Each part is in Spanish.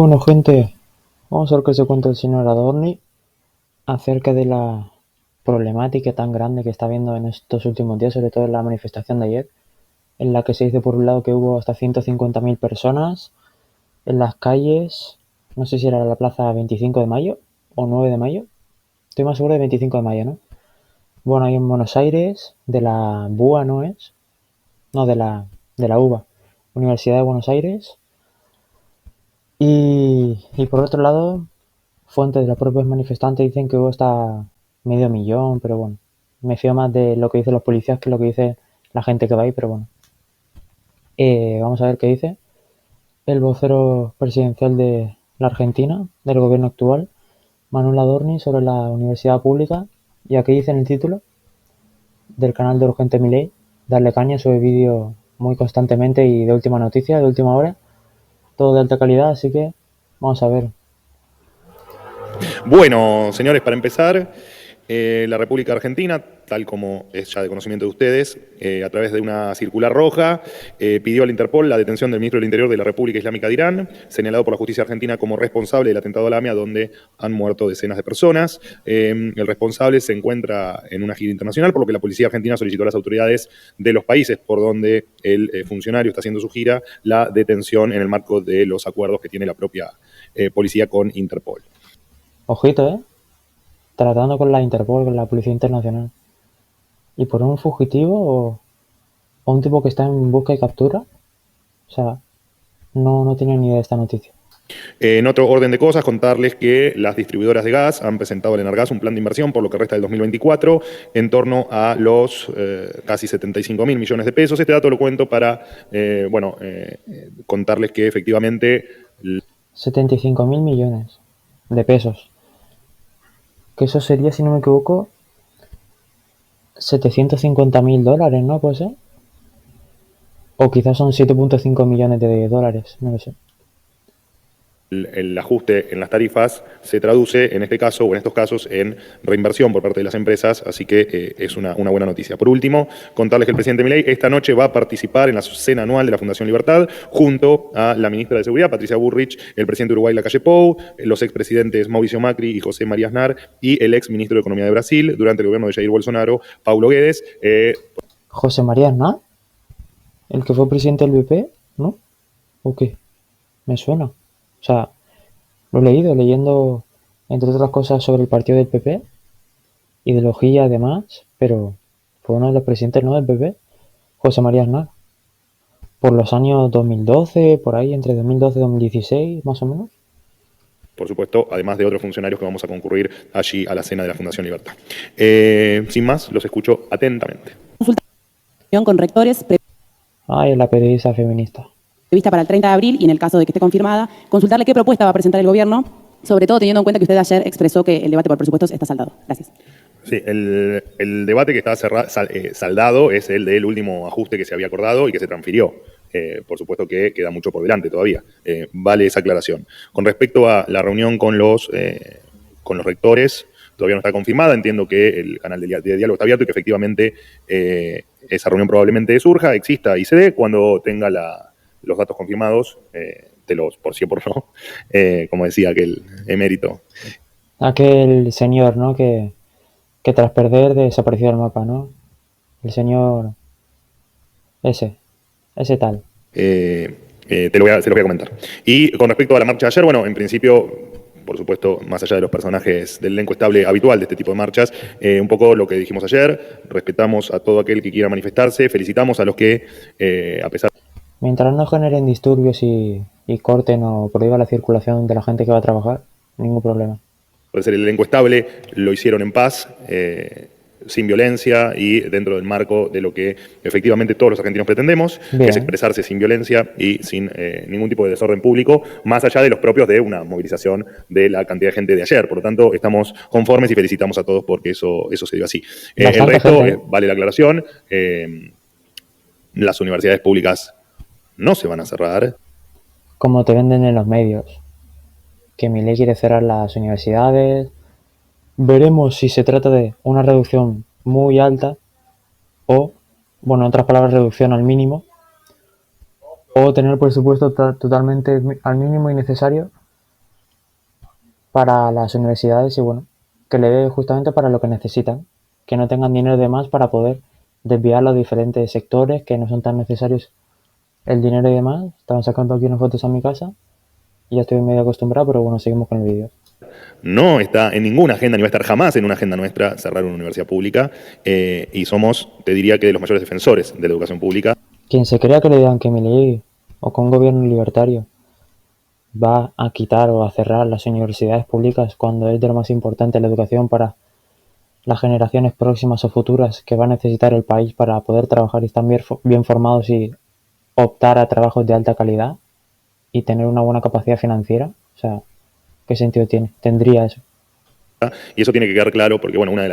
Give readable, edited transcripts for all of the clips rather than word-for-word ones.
Bueno, gente, vamos a ver qué se cuenta el señor Adorni acerca de la problemática tan grande que está habiendo en estos últimos días, sobre todo en la manifestación de ayer, en la que se dice por un lado que hubo hasta 150.000 personas en las calles, no sé si era la plaza 25 de mayo o 9 de mayo, estoy más seguro de 25 de mayo, ¿no? Bueno, ahí en Buenos Aires, de la BUA, ¿no es? No, de la UBA, Universidad de Buenos Aires. Y por otro lado, fuentes de los propios manifestantes dicen que hubo hasta medio millón, pero bueno, me fío más de lo que dicen los policías que lo que dice la gente que va ahí, pero bueno. Vamos a ver qué dice el vocero presidencial de la Argentina, del gobierno actual, Manuel Adorni, sobre la universidad pública. Y aquí dice en el título del canal de Urgente Milei, darle caña, sube vídeo muy constantemente y de última noticia, de última hora, todo de alta calidad, así que vamos a ver. Bueno, señores, para empezar, la República Argentina, tal como es ya de conocimiento de ustedes, a través de una circular roja, pidió al Interpol la detención del ministro del Interior de la República Islámica de Irán, señalado por la justicia argentina como responsable del atentado a la AMIA, donde han muerto decenas de personas. El responsable se encuentra en una gira internacional, por lo que la policía argentina solicitó a las autoridades de los países por donde el funcionario está haciendo su gira la detención en el marco de los acuerdos que tiene la propia policía con Interpol. Ojito, tratando con la Interpol, con la Policía Internacional. ¿Y por un fugitivo o un tipo que está en busca y captura? O sea, no tenía ni idea de esta noticia. En otro orden de cosas, contarles que las distribuidoras de gas han presentado al Enargas un plan de inversión por lo que resta del 2024 en torno a los casi 75.000 millones de pesos. Este dato lo cuento para contarles que efectivamente 75.000 millones de pesos. Que eso sería, si no me equivoco, 750.000 dólares, ¿no? Puede ser. O quizás son 7.5 millones de dólares, no lo sé. el ajuste en las tarifas se traduce en este caso o en estos casos en reinversión por parte de las empresas, así que es una buena noticia. Por último, contarles que el presidente Milei esta noche va a participar en la cena anual de la Fundación Libertad junto a la ministra de Seguridad, Patricia Bullrich, el presidente de Uruguay, Lacalle Pou, los expresidentes Mauricio Macri y José María Aznar y el ex ministro de Economía de Brasil durante el gobierno de Jair Bolsonaro, Paulo Guedes. José María Aznar, el que fue presidente del BP, ¿no? ¿O qué? Me suena. O sea, lo he leído, leyendo, entre otras cosas, sobre el partido del PP, ideología además, pero fue uno de los presidentes, ¿no?, del PP, José María Aznar, por los años 2012, por ahí, entre 2012 y 2016, más o menos. Por supuesto, además de otros funcionarios que vamos a concurrir allí a la cena de la Fundación Libertad. Sin más, los escucho atentamente. Consultación con rectores Ay, la periodista feminista. prevista para el 30 de abril y en el caso de que esté confirmada, consultarle qué propuesta va a presentar el gobierno, sobre todo teniendo en cuenta que usted ayer expresó que el debate por presupuestos está saldado. Gracias. Sí, el debate que está saldado es el del último ajuste que se había acordado y que se transfirió. Por supuesto que queda mucho por delante todavía. Vale esa aclaración. Con respecto a la reunión con los rectores, todavía no está confirmada. Entiendo que el canal de diálogo está abierto y que efectivamente esa reunión probablemente surja, exista y se dé cuando tenga los datos confirmados, por sí o por no, como decía aquel emérito. Aquel señor, ¿no?, que tras perder desapareció del mapa, ¿no? El señor ese tal. Se lo voy a comentar. Y con respecto a la marcha de ayer, bueno, en principio, por supuesto, más allá de los personajes del elenco estable habitual de este tipo de marchas, un poco lo que dijimos ayer, respetamos a todo aquel que quiera manifestarse, felicitamos a los que, a pesar... Mientras no generen disturbios y corten o prohíban la circulación de la gente que va a trabajar, ningún problema. Puede ser el elenco estable, lo hicieron en paz, sin violencia y dentro del marco de lo que efectivamente todos los argentinos pretendemos, Bien. que es expresarse sin violencia y sin ningún tipo de desorden público, más allá de los propios de una movilización de la cantidad de gente de ayer. Por lo tanto, estamos conformes y felicitamos a todos porque eso se dio así. El resto, vale la aclaración, las universidades públicas no se van a cerrar. Como te venden en los medios, que Milei quiere cerrar las universidades. Veremos si se trata de una reducción muy alta o, bueno, en otras palabras, reducción al mínimo, o tener el presupuesto totalmente al mínimo y necesario para las universidades y bueno, que le dé justamente para lo que necesitan, que no tengan dinero de más para poder desviarlo a diferentes sectores que no son tan necesarios el dinero y demás. Estaban sacando aquí unas fotos a mi casa y ya estoy medio acostumbrado, pero bueno, seguimos con el vídeo. No está en ninguna agenda, ni va a estar jamás en una agenda nuestra cerrar una universidad pública, y somos, te diría que de los mayores defensores de la educación pública. Quien se crea que le digan que Milei o que un gobierno libertario va a quitar o a cerrar las universidades públicas cuando es de lo más importante la educación para las generaciones próximas o futuras que va a necesitar el país para poder trabajar y estar bien formados y optar a trabajos de alta calidad y tener una buena capacidad financiera, o sea, ¿qué sentido tendría eso? Y eso tiene que quedar claro porque, bueno, una de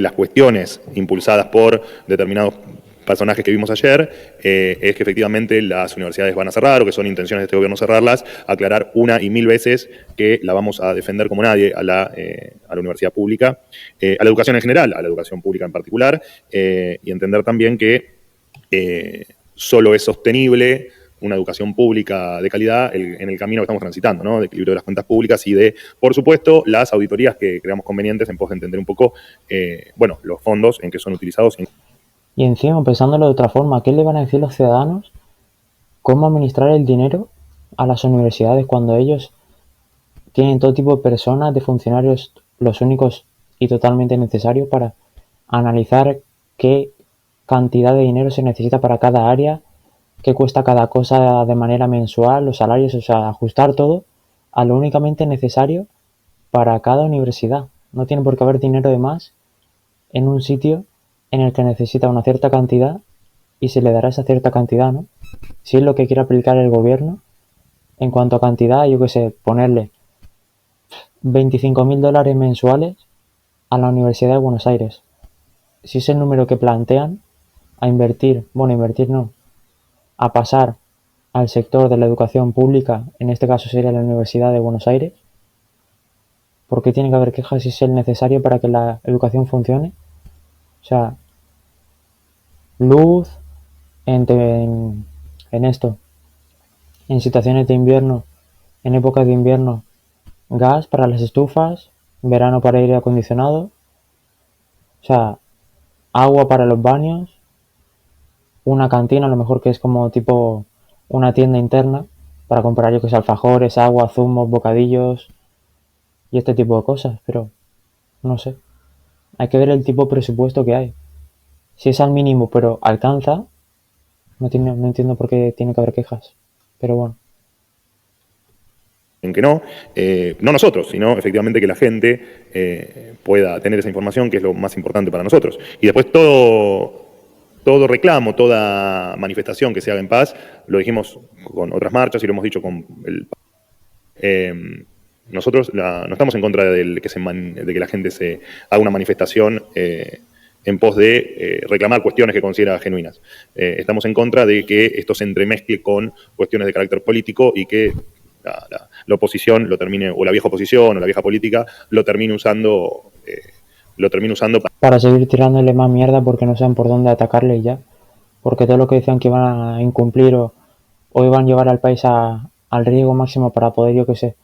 las cuestiones impulsadas por determinados personajes que vimos ayer es que efectivamente las universidades van a cerrar o que son intenciones de este gobierno cerrarlas, aclarar una y mil veces que la vamos a defender como nadie a la universidad pública, a la educación en general, a la educación pública en particular, y entender también que solo es sostenible una educación pública de calidad en el camino que estamos transitando, ¿no? De equilibrio de las cuentas públicas y de, por supuesto, las auditorías que creamos convenientes en pos de entender un poco, bueno, los fondos en que son utilizados. Y encima, pensándolo de otra forma, ¿qué le van a decir los ciudadanos? ¿Cómo administrar el dinero a las universidades cuando ellos tienen todo tipo de personas, de funcionarios, los únicos y totalmente necesarios para analizar qué cantidad de dinero se necesita para cada área, qué cuesta cada cosa de manera mensual, los salarios, o sea, ajustar todo a lo únicamente necesario para cada universidad? No tiene por qué haber dinero de más en un sitio en el que necesita una cierta cantidad y se le dará esa cierta cantidad, ¿no? Si es lo que quiere aplicar el gobierno, en cuanto a cantidad, yo qué sé, ponerle 25.000 dólares mensuales a la Universidad de Buenos Aires. Si es el número que plantean, a invertir, bueno, invertir no, a pasar al sector de la educación pública, en este caso sería la Universidad de Buenos Aires, ¿por qué tiene que haber quejas si es el necesario para que la educación funcione? O sea, luz, en esto, en situaciones de invierno, en épocas de invierno, gas para las estufas, verano para aire acondicionado, o sea, agua para los baños, una cantina, a lo mejor que es como tipo una tienda interna para comprar, yo que sé, alfajores, agua, zumos, bocadillos y este tipo de cosas, pero no sé. Hay que ver el tipo de presupuesto que hay. Si es al mínimo pero alcanza, no entiendo por qué tiene que haber quejas, pero bueno. En que no, no nosotros, sino efectivamente que la gente pueda tener esa información, que es lo más importante para nosotros. Y después todo reclamo, toda manifestación que se haga en paz, lo dijimos con otras marchas y lo hemos dicho con el... nosotros no estamos en contra de que la gente se haga una manifestación en pos de reclamar cuestiones que considera genuinas. Estamos en contra de que esto se entremezcle con cuestiones de carácter político y que la oposición lo termine, o la vieja oposición, o la vieja política, lo termine usando para seguir tirándole más mierda porque no saben por dónde atacarle y ya. Porque todo lo que decían que iban a incumplir o iban a llevar al país al riesgo máximo para poder, yo que sé,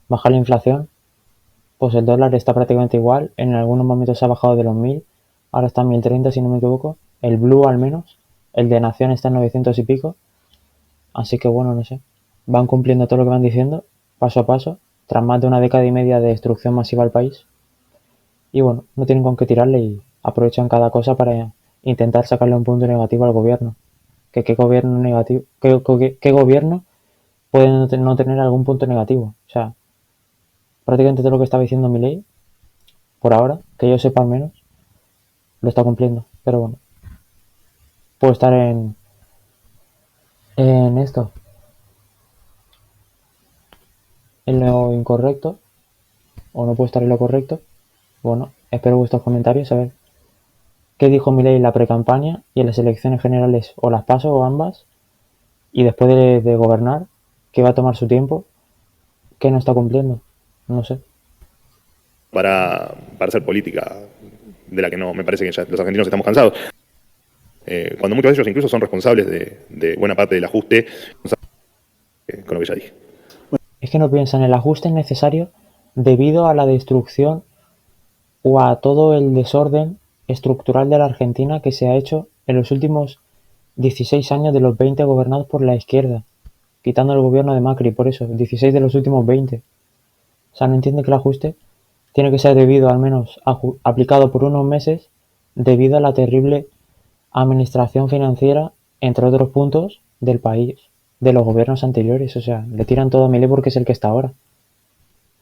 bajar la inflación, pues el dólar está prácticamente igual. En algunos momentos se ha bajado de los 1.000, ahora está en 1.030 si no me equivoco. El Blue al menos, el de Nación está en 900 y pico. Así que bueno, no sé. Van cumpliendo todo lo que van diciendo, paso a paso, tras más de una década y media de destrucción masiva al país. Y bueno, no tienen con qué tirarle y aprovechan cada cosa para intentar sacarle un punto negativo al gobierno. ¿Qué gobierno negativo? ¿Qué gobierno puede no tener algún punto negativo? O sea, prácticamente todo lo que estaba diciendo Milei, por ahora, que yo sepa al menos, lo está cumpliendo. Pero bueno, puedo estar en esto, en lo incorrecto, o no puedo estar en lo correcto. Bueno, espero vuestros comentarios, a ver qué dijo Milei en la precampaña y en las elecciones generales, o las PASO o ambas, y después de gobernar, que va a tomar su tiempo, que no está cumpliendo, no sé. Para hacer política de la que no me parece que ya los argentinos estamos cansados. Cuando muchos de ellos incluso son responsables de buena parte del ajuste con lo que ya dije. es que no piensan en el ajuste necesario debido a la destrucción o a todo el desorden estructural de la Argentina que se ha hecho en los últimos 16 años de los 20 gobernados por la izquierda, quitando el gobierno de Macri, por eso, 16 de los últimos 20. O sea, no entiende que el ajuste tiene que ser debido, al menos aplicado por unos meses, debido a la terrible administración financiera, entre otros puntos, del país, de los gobiernos anteriores. O sea, le tiran todo a Milei porque es el que está ahora.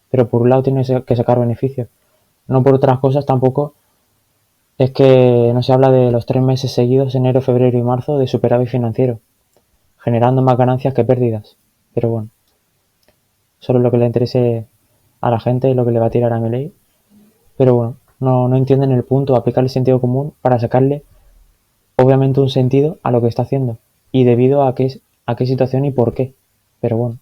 Pero por un lado tiene que sacar beneficios. No por otras cosas tampoco. Es que no se habla de los 3 meses seguidos, enero, febrero y marzo, de superávit financiero, generando más ganancias que pérdidas. Pero bueno, solo lo que le interese a la gente y lo que le va a tirar a Milei. Pero bueno, no entienden el punto, aplicar el sentido común para sacarle obviamente un sentido a lo que está haciendo y debido a qué situación y por qué. Pero bueno.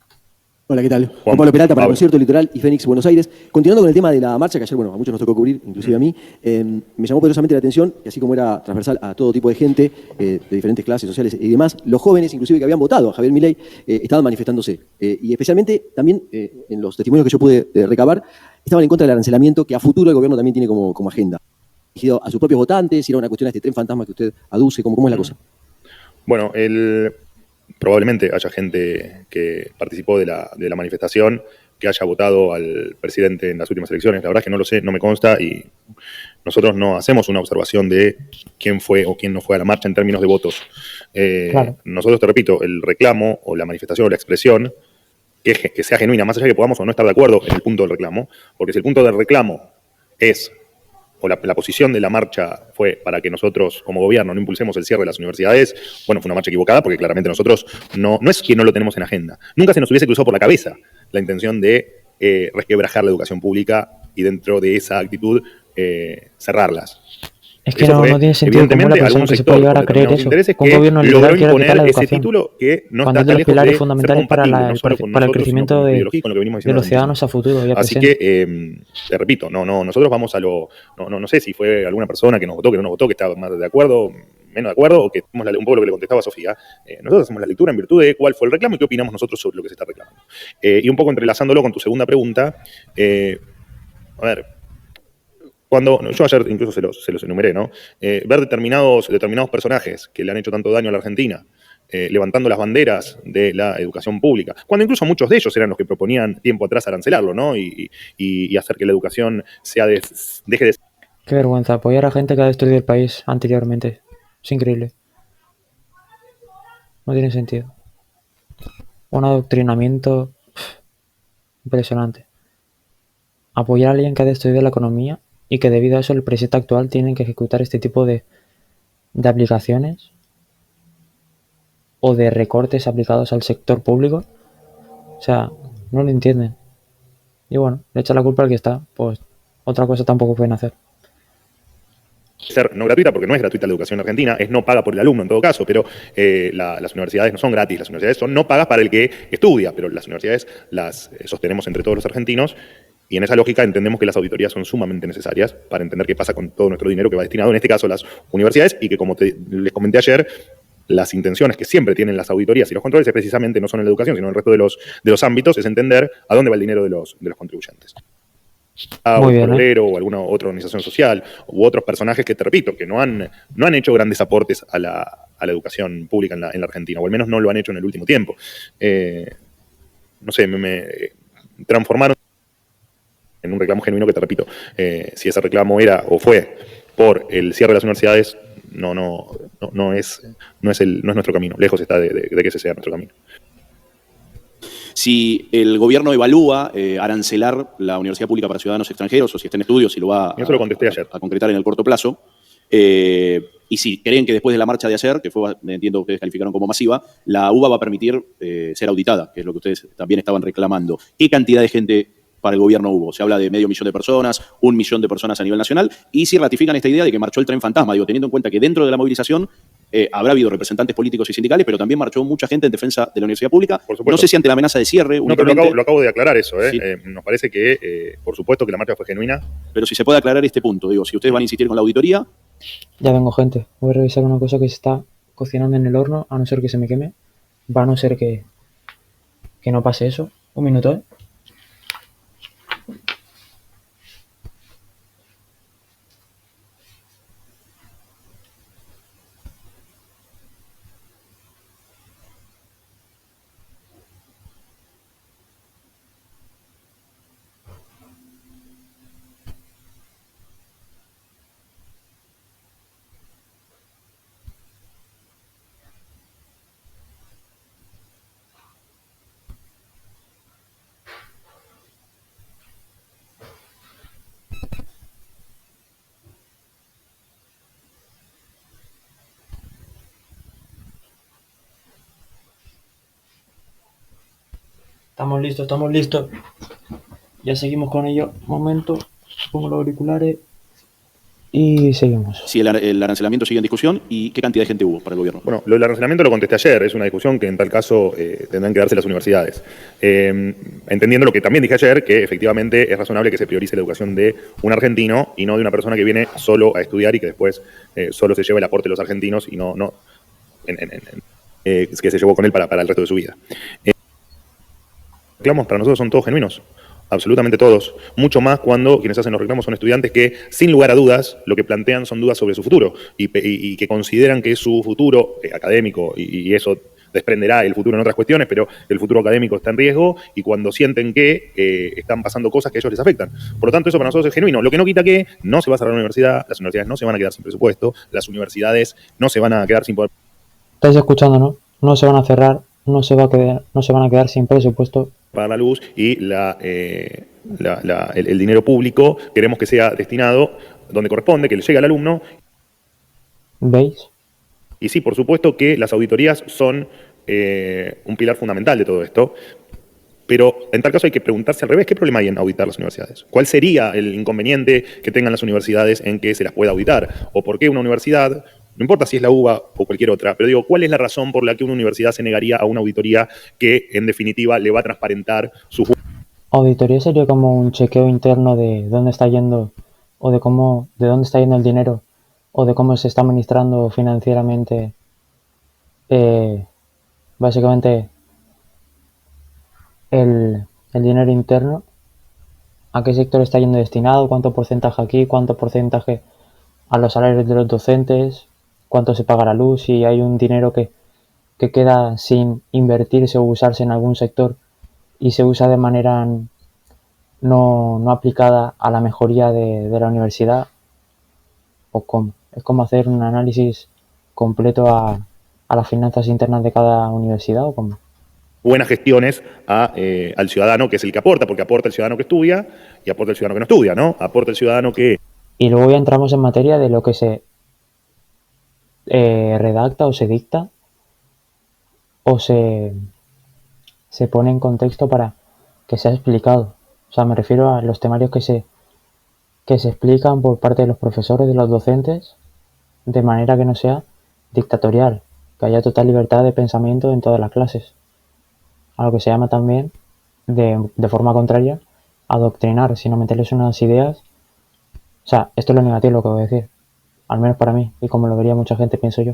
Hola, ¿qué tal? Juan Pablo Peralta para Concierto Litoral y Fénix Buenos Aires. Continuando con el tema de la marcha, que ayer, bueno, a muchos nos tocó cubrir, inclusive a mí, me llamó poderosamente la atención que así como era transversal a todo tipo de gente, de diferentes clases sociales y demás, los jóvenes, inclusive que habían votado a Javier Milei, estaban manifestándose. Y especialmente también en los testimonios que yo pude recabar, estaban en contra del arancelamiento que a futuro el gobierno también tiene como agenda. Dirigido a sus propios votantes, si era una cuestión de este tren fantasma que usted aduce, ¿cómo es la cosa? Bueno, probablemente haya gente que participó de la manifestación que haya votado al presidente en las últimas elecciones. La verdad es que no lo sé, no me consta y nosotros no hacemos una observación de quién fue o quién no fue a la marcha en términos de votos. Claro. Nosotros, te repito, el reclamo o la manifestación o la expresión que sea genuina, más allá de que podamos o no estar de acuerdo en el punto del reclamo, porque si el punto del reclamo es o la posición de la marcha fue para que nosotros como gobierno no impulsemos el cierre de las universidades, bueno, fue una marcha equivocada porque claramente nosotros no es que no lo tenemos en agenda. Nunca se nos hubiese cruzado por la cabeza la intención de resquebrajar la educación pública y dentro de esa actitud cerrarlas. Es que no tiene sentido cómo la persona que se puede llegar a creer eso. Un gobierno liberal quiere quitar la educación. Que no cuando es de los pilares fundamentales para el crecimiento de los ciudadanos a futuro. Y a Así que, te repito, nosotros vamos a no sé si fue alguna persona que nos votó, que no nos votó, que estaba más de acuerdo, menos de acuerdo, o que un poco lo que le contestaba a Sofía. Nosotros hacemos la lectura en virtud de cuál fue el reclamo y qué opinamos nosotros sobre lo que se está reclamando. Y un poco entrelazándolo con tu segunda pregunta, a ver, cuando yo ayer incluso se los enumeré, ¿no? Ver determinados personajes que le han hecho tanto daño a la Argentina, levantando las banderas de la educación pública, cuando incluso muchos de ellos eran los que proponían tiempo atrás arancelarlo, ¿no? Y hacer que la educación deje de ser. Qué vergüenza, apoyar a gente que ha destruido el país anteriormente. Es increíble. No tiene sentido. Un adoctrinamiento impresionante. Apoyar a alguien que ha destruido la economía y que debido a eso el presidente actual tiene que ejecutar este tipo de aplicaciones o de recortes aplicados al sector público. O sea, no lo entienden. Y bueno, le echa la culpa al que está, pues otra cosa tampoco pueden hacer. Ser no gratuita, porque no es gratuita la educación en Argentina, es no paga por el alumno en todo caso, pero las universidades no son gratis, las universidades son no pagas para el que estudia, pero las universidades las sostenemos entre todos los argentinos. Y en esa lógica entendemos que las auditorías son sumamente necesarias para entender qué pasa con todo nuestro dinero que va destinado, en este caso, a las universidades, y que, como les comenté ayer, las intenciones que siempre tienen las auditorías y los controles es precisamente no son en la educación, sino en el resto de los ámbitos, es entender a dónde va el dinero de los contribuyentes. O un obrero o alguna otra organización social u otros personajes que, te repito, que no han hecho grandes aportes a la educación pública en la Argentina, o al menos no lo han hecho en el último tiempo. No sé, me transformaron en un reclamo genuino que, te repito, si ese reclamo era o fue por el cierre de las universidades, no es nuestro camino. Lejos está de que ese sea nuestro camino. Si el gobierno evalúa arancelar la universidad pública para ciudadanos extranjeros, o si está en estudios, si lo va Eso lo contesté ayer. a concretar en el corto plazo, y si creen que después de la marcha de ayer, que fue, entiendo que ustedes calificaron como masiva, la UBA va a permitir ser auditada, que es lo que ustedes también estaban reclamando. ¿Qué cantidad de gente para el gobierno hubo? Se habla de 500.000 de personas, 1 millón de personas a nivel nacional, y si ratifican esta idea de que marchó el tren fantasma, teniendo en cuenta que dentro de la movilización habrá habido representantes políticos y sindicales, pero también marchó mucha gente en defensa de la universidad pública. No sé si ante la amenaza de cierre. No, pero lo acabo de aclarar eso. Sí. Nos parece que, por supuesto, que la marcha fue genuina. Pero si se puede aclarar este punto, si ustedes van a insistir con la auditoría. Ya vengo, gente. Voy a revisar una cosa que se está cocinando en el horno, a no ser que se me queme. Va a no ser que no pase eso. Un minuto, Estamos listos. Ya seguimos con ello. Un momento, pongo los auriculares y seguimos. Si el arancelamiento sigue en discusión, ¿y qué cantidad de gente hubo para el gobierno? Bueno, lo del arancelamiento lo contesté ayer, es una discusión que en tal caso tendrán que darse las universidades. Entendiendo lo que también dije ayer, que efectivamente es razonable que se priorice la educación de un argentino y no de una persona que viene solo a estudiar y que después solo se lleva el aporte de los argentinos y que se llevó con él para el resto de su vida. Reclamos para nosotros son todos genuinos, absolutamente todos. Mucho más cuando quienes hacen los reclamos son estudiantes que, sin lugar a dudas, lo que plantean son dudas sobre su futuro y que consideran que su futuro académico, y eso desprenderá el futuro en otras cuestiones, pero el futuro académico está en riesgo y cuando sienten que están pasando cosas que a ellos les afectan. Por lo tanto, eso para nosotros es genuino. Lo que no quita que no se va a cerrar la universidad, las universidades no se van a quedar sin presupuesto, las universidades no se van a quedar sin poder. Estáis escuchando, ¿no? No se van a cerrar, no se van a quedar sin presupuesto. Pagar la luz y el dinero público queremos que sea destinado donde corresponde, que le llegue al alumno. ¿Veis? Y sí, por supuesto que las auditorías son un pilar fundamental de todo esto, pero en tal caso hay que preguntarse al revés, ¿qué problema hay en auditar las universidades? ¿Cuál sería el inconveniente que tengan las universidades en que se las pueda auditar? ¿O por qué una universidad, no importa si es la UBA o cualquier otra, pero digo, ¿cuál es la razón por la que una universidad se negaría a una auditoría que en definitiva le va a transparentar su... Auditoría sería como un chequeo interno de dónde está yendo o de dónde está yendo el dinero o de cómo se está administrando financieramente básicamente el dinero interno, a qué sector está yendo destinado, cuánto porcentaje aquí, cuánto porcentaje a los salarios de los docentes, cuánto se paga la luz, si hay un dinero que queda sin invertirse o usarse en algún sector y se usa de manera no aplicada a la mejoría de la universidad, o cómo. Es como hacer un análisis completo a las finanzas internas de cada universidad, o cómo. Buenas gestiones al ciudadano, que es el que aporta, porque aporta el ciudadano que estudia y aporta el ciudadano que no estudia, ¿no? Aporta el ciudadano que... Y luego ya entramos en materia de lo que se redacta o se dicta o se pone en contexto para que sea explicado. O sea, me refiero a los temarios que se explican por parte de los profesores, de los docentes, de manera que no sea dictatorial, que haya total libertad de pensamiento en todas las clases. A lo que se llama también, de forma contraria, adoctrinar, sino meterles unas ideas. O sea, esto es lo negativo lo que voy a decir, al menos para mí, y como lo vería mucha gente, pienso yo.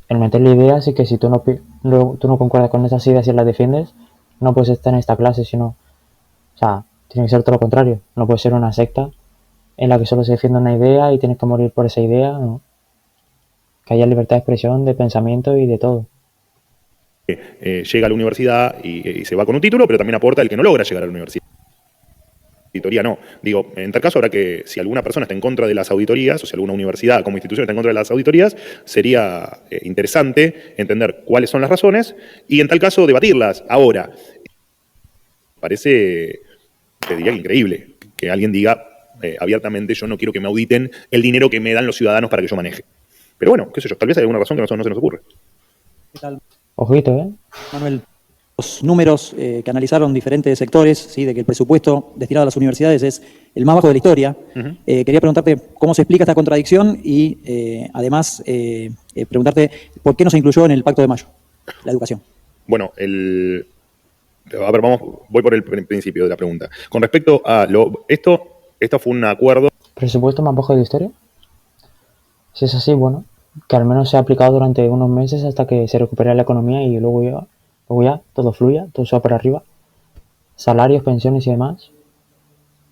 El meterle ideas y que si tú no concuerdas con esas ideas y las defiendes, no puedes estar en esta clase, sino... O sea, tiene que ser todo lo contrario. No puede ser una secta en la que solo se defiende una idea y tienes que morir por esa idea, ¿no? Que haya libertad de expresión, de pensamiento y de todo. Llega a la universidad y se va con un título, pero también aporta el que no logra llegar a la universidad. Auditoría no. Digo, en tal caso habrá que, si alguna persona está en contra de las auditorías, o si alguna universidad como institución está en contra de las auditorías, sería interesante entender cuáles son las razones y en tal caso debatirlas. Ahora, parece, te diría que increíble, que alguien diga abiertamente, yo no quiero que me auditen el dinero que me dan los ciudadanos para que yo maneje. Pero bueno, qué sé yo, tal vez hay alguna razón que a nosotros no se nos ocurre. ¿Qué tal, Ojito, Manuel? Los números que analizaron diferentes sectores, ¿sí? De que el presupuesto destinado a las universidades es el más bajo de la historia. Quería preguntarte cómo se explica esta contradicción y además preguntarte por qué no se incluyó en el Pacto de Mayo la educación. Bueno, a ver, voy por el principio de la pregunta. Con respecto a esto fue un acuerdo. ¿Presupuesto más bajo de la historia? Si es así, bueno, que al menos sea aplicado durante unos meses hasta que se recupere la economía y luego ya todo fluya, todo suba para arriba. Salarios, pensiones y demás.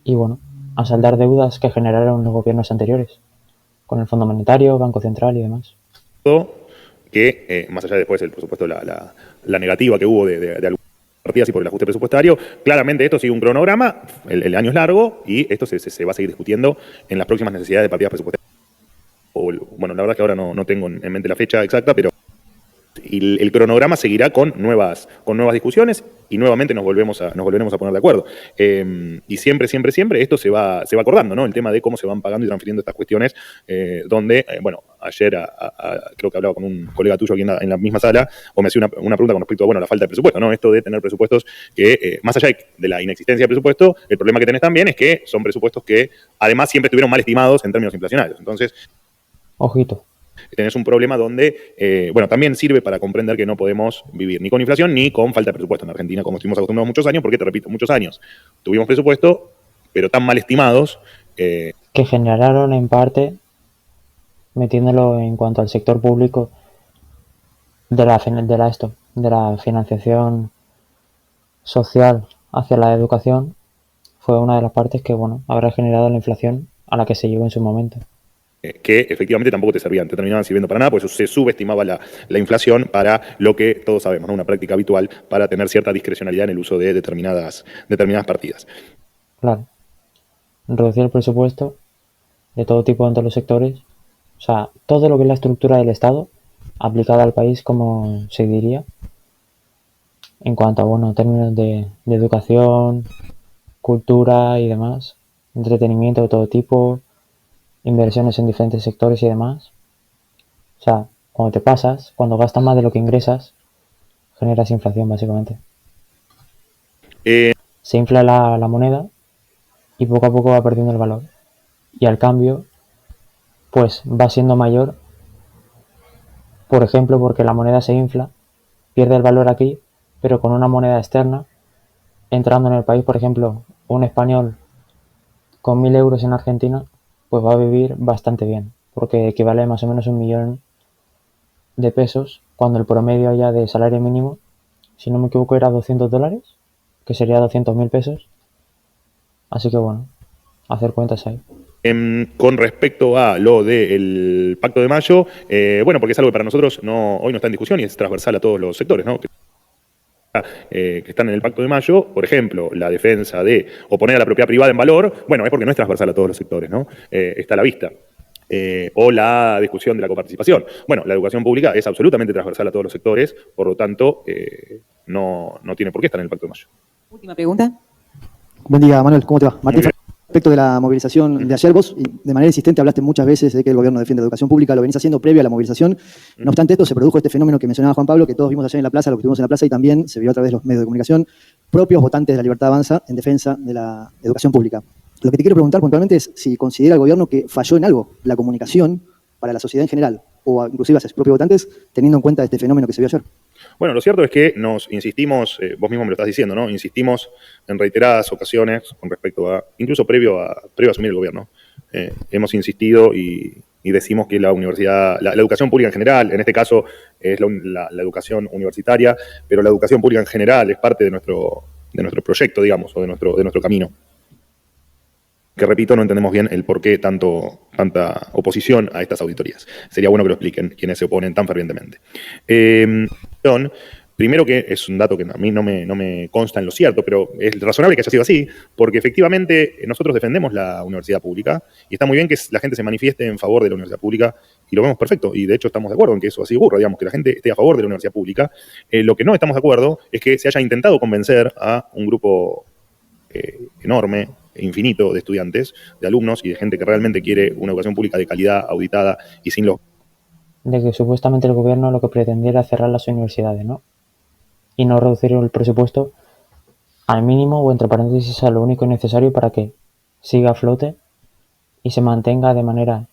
Y bueno, a saldar deudas que generaron los gobiernos anteriores, con el Fondo Monetario, Banco Central y demás. Que, más allá de después el presupuesto, la negativa que hubo de algunas partidas y por el ajuste presupuestario, claramente esto sigue un cronograma, el año es largo y esto se va a seguir discutiendo en las próximas necesidades de partidas presupuestarias. Bueno, la verdad es que ahora no tengo en mente la fecha exacta, pero Y el cronograma seguirá con nuevas discusiones y nuevamente nos volveremos a poner de acuerdo. Y siempre esto se va acordando, ¿no? El tema de cómo se van pagando y transfiriendo estas cuestiones, donde, bueno, ayer creo que hablaba con un colega tuyo aquí en la misma sala, o me hacía una pregunta con respecto a, bueno, la falta de presupuesto, ¿no? Esto de tener presupuestos que, más allá de la inexistencia de presupuesto, el problema que tenés también es que son presupuestos que, además, siempre estuvieron mal estimados en términos inflacionarios. Entonces, Ojito. tenés un problema donde, bueno, también sirve para comprender que no podemos vivir ni con inflación ni con falta de presupuesto en Argentina, como estuvimos acostumbrados muchos años, porque, te repito, muchos años tuvimos presupuesto, pero tan mal estimados. Que generaron en parte, metiéndolo en cuanto al sector público, de la financiación social hacia la educación, fue una de las partes que, bueno, habrá generado la inflación a la que se llegó en su momento. Que efectivamente tampoco te servían, te terminaban sirviendo para nada, pues se subestimaba la inflación para lo que todos sabemos, ¿no? Una práctica habitual para tener cierta discrecionalidad en el uso de determinadas partidas. Claro. Reducir el presupuesto de todo tipo en todos los sectores. O sea, todo lo que es la estructura del Estado aplicada al país, como se diría, en cuanto a, bueno, términos de educación, cultura y demás, entretenimiento de todo tipo, inversiones en diferentes sectores y demás. O sea, cuando gastas más de lo que ingresas, generas inflación, básicamente. Se infla la moneda y poco a poco va perdiendo el valor. Y al cambio, pues va siendo mayor, por ejemplo, porque la moneda se infla, pierde el valor aquí, pero con una moneda externa, entrando en el país, por ejemplo, un español con 1.000 euros en Argentina, pues va a vivir bastante bien, porque equivale a más o menos 1 millón de pesos, cuando el promedio allá de salario mínimo, si no me equivoco, era $200, que sería 200.000 pesos. Así que bueno, hacer cuentas ahí. Con respecto a lo del Pacto de Mayo, bueno, porque es algo que para nosotros hoy no está en discusión y es transversal a todos los sectores, ¿no? Que están en el Pacto de Mayo, por ejemplo, la defensa de oponer a la propiedad privada en valor, bueno, es porque no es transversal a todos los sectores, ¿no? Está a la vista. O la discusión de la coparticipación. Bueno, la educación pública es absolutamente transversal a todos los sectores, por lo tanto, no tiene por qué estar en el Pacto de Mayo. Última pregunta. Buen día, Manuel, ¿cómo te va? Martín, respecto de la movilización de ayer, vos de manera insistente hablaste muchas veces de que el gobierno defiende la educación pública, lo venís haciendo previo a la movilización. No obstante esto, se produjo este fenómeno que mencionaba Juan Pablo, que todos vimos ayer en la plaza, lo que estuvimos en la plaza, y también se vio a través de los medios de comunicación, propios votantes de la Libertad Avanza en defensa de la educación pública. Lo que te quiero preguntar puntualmente es si considera el gobierno que falló en algo la comunicación para la sociedad en general, o inclusive a sus propios votantes, teniendo en cuenta este fenómeno que se vio ayer. Bueno, lo cierto es que nos insistimos, vos mismo me lo estás diciendo, ¿no? Insistimos en reiteradas ocasiones con respecto a, incluso previo a asumir el gobierno, hemos insistido y decimos que la universidad, la educación pública en general, en este caso es la educación universitaria, pero la educación pública en general es parte de nuestro proyecto, digamos, o de nuestro camino. Que repito, no entendemos bien el por qué tanta oposición a estas auditorías. Sería bueno que lo expliquen quienes se oponen tan fervientemente. Primero, que es un dato que a mí no me consta en lo cierto, pero es razonable que haya sido así, porque efectivamente nosotros defendemos la universidad pública y está muy bien que la gente se manifieste en favor de la universidad pública y lo vemos perfecto, y de hecho estamos de acuerdo en que eso así ocurra, digamos, que la gente esté a favor de la universidad pública. Lo que no estamos de acuerdo es que se haya intentado convencer a un grupo enorme, infinito de estudiantes, de alumnos y de gente que realmente quiere una educación pública de calidad, auditada y sin los... De que supuestamente el gobierno lo que pretendía era cerrar las universidades, ¿no? Y no reducir el presupuesto al mínimo o entre paréntesis a lo único necesario para que siga a flote y se mantenga de manera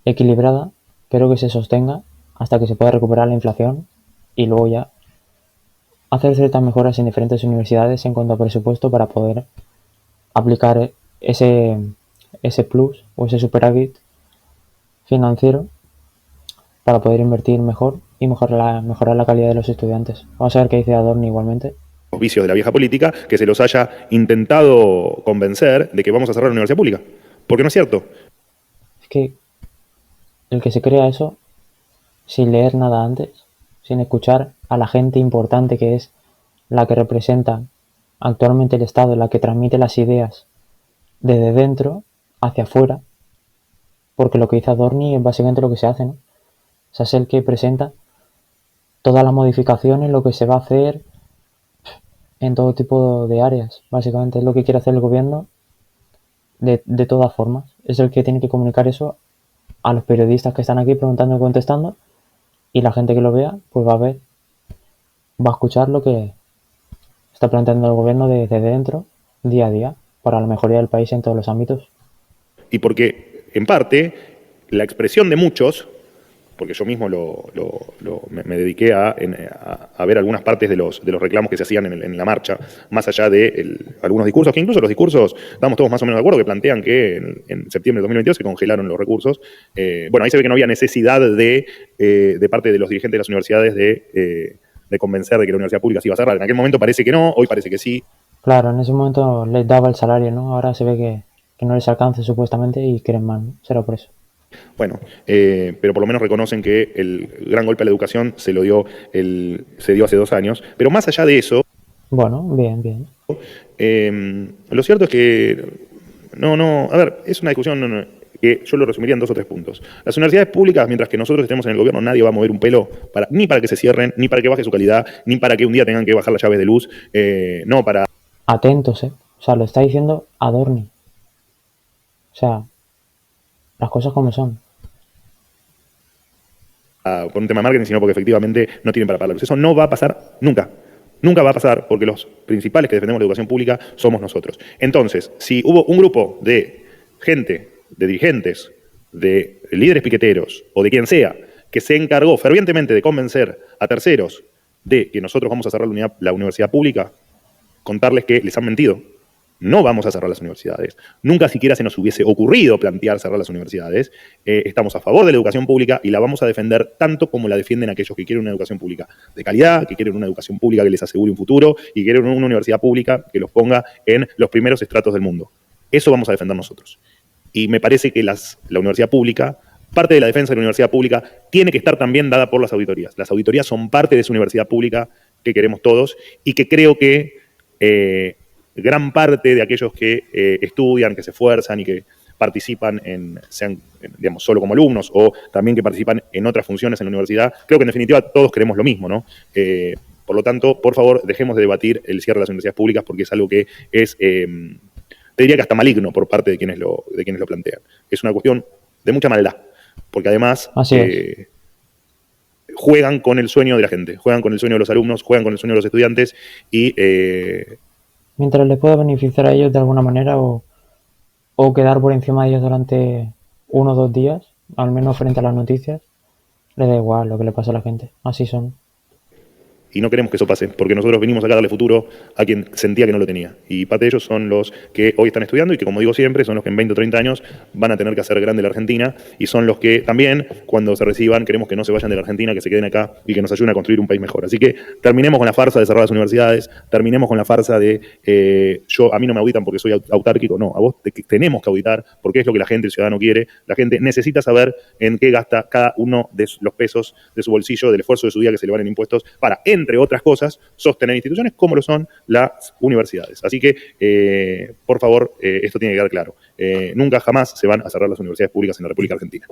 equilibrada, pero que se sostenga hasta que se pueda recuperar la inflación y luego ya hacer ciertas mejoras en diferentes universidades en cuanto a presupuesto para poder aplicar ese plus o ese superávit financiero para poder invertir mejor y mejorar la calidad de los estudiantes. Vamos a ver qué dice Adorni igualmente. Los vicios de la vieja política, que se los haya intentado convencer de que vamos a cerrar la universidad pública. Porque no es cierto. Es que el que se crea eso, sin leer nada antes, sin escuchar a la gente importante que es la que representa actualmente el Estado, la que transmite las ideas desde dentro hacia afuera, porque lo que dice Adorni es básicamente lo que se hace, ¿no? O sea, es el que presenta todas las modificaciones, lo que se va a hacer en todo tipo de áreas. Básicamente es lo que quiere hacer el gobierno de todas formas. Es el que tiene que comunicar eso a los periodistas que están aquí preguntando y contestando, y la gente que lo vea pues va a escuchar lo que está planteando el gobierno desde dentro, día a día, para la mejoría del país en todos los ámbitos. Y porque, en parte, la expresión de muchos, porque yo mismo me dediqué a ver algunas partes de los reclamos que se hacían en la marcha, más allá de algunos discursos, que incluso los discursos, estamos todos más o menos de acuerdo, que plantean que en septiembre de 2022 se congelaron los recursos. Bueno, ahí se ve que no había necesidad de parte de los dirigentes de las universidades de convencer de que la universidad pública se iba a cerrar. En aquel momento parece que no, hoy parece que sí. Claro, en ese momento les daba el salario, ¿no? Ahora se ve que no les alcance supuestamente y quieren más, ¿no? Será por eso. Bueno, pero por lo menos reconocen que el gran golpe a la educación se dio hace 2 años. Pero más allá de eso... Bueno, bien. Lo cierto es que... A ver, es una discusión que yo lo resumiría en 2 o 3 puntos. Las universidades públicas, mientras que nosotros estemos en el gobierno, nadie va a mover un pelo ni para que se cierren, ni para que baje su calidad, ni para que un día tengan que bajar las llaves de luz, no para... Atentos, O sea, lo está diciendo Adorni. O sea, las cosas como son. Por un tema de marketing, sino porque efectivamente no tienen para pagarlos. Eso no va a pasar nunca. Nunca va a pasar porque los principales que defendemos la educación pública somos nosotros. Entonces, si hubo un grupo de gente, de dirigentes, de líderes piqueteros o de quien sea, que se encargó fervientemente de convencer a terceros de que nosotros vamos a cerrar la universidad pública, contarles que les han mentido. No vamos a cerrar las universidades. Nunca siquiera se nos hubiese ocurrido plantear cerrar las universidades. Estamos a favor de la educación pública y la vamos a defender tanto como la defienden aquellos que quieren una educación pública de calidad, que quieren una educación pública que les asegure un futuro y quieren una universidad pública que los ponga en los primeros estratos del mundo. Eso vamos a defender nosotros. Y me parece que la universidad pública, parte de la defensa de la universidad pública, tiene que estar también dada por las auditorías. Las auditorías son parte de esa universidad pública que queremos todos y que creo que gran parte de aquellos que estudian, que se esfuerzan y que participan sean digamos, solo como alumnos o también que participan en otras funciones en la universidad, creo que en definitiva todos queremos lo mismo, ¿no? Por lo tanto, por favor, dejemos de debatir el cierre de las universidades públicas porque es algo que es, te diría que hasta maligno por parte de quienes lo plantean. Es una cuestión de mucha maldad, porque además juegan con el sueño de la gente, juegan con el sueño de los alumnos, juegan con el sueño de los estudiantes y... mientras les pueda beneficiar a ellos de alguna manera o quedar por encima de ellos durante 1 o 2 días, al menos frente a las noticias, les da igual lo que le pasa a la gente. Así son. Y no queremos que eso pase, porque nosotros venimos acá a darle futuro a quien sentía que no lo tenía. Y parte de ellos son los que hoy están estudiando y que, como digo siempre, son los que en 20 o 30 años van a tener que hacer grande la Argentina y son los que también, cuando se reciban, queremos que no se vayan de la Argentina, que se queden acá y que nos ayuden a construir un país mejor. Así que terminemos con la farsa de cerrar las universidades, terminemos con la farsa de a mí no me auditan porque soy autárquico. No, a vos tenemos que auditar porque es lo que la gente, el ciudadano quiere. La gente necesita saber en qué gasta cada uno de los pesos de su bolsillo, del esfuerzo de su día que se le van en impuestos para, entre otras cosas, sostener instituciones como lo son las universidades. Así que, por favor, esto tiene que quedar claro. Nunca jamás se van a cerrar las universidades públicas en la República Argentina.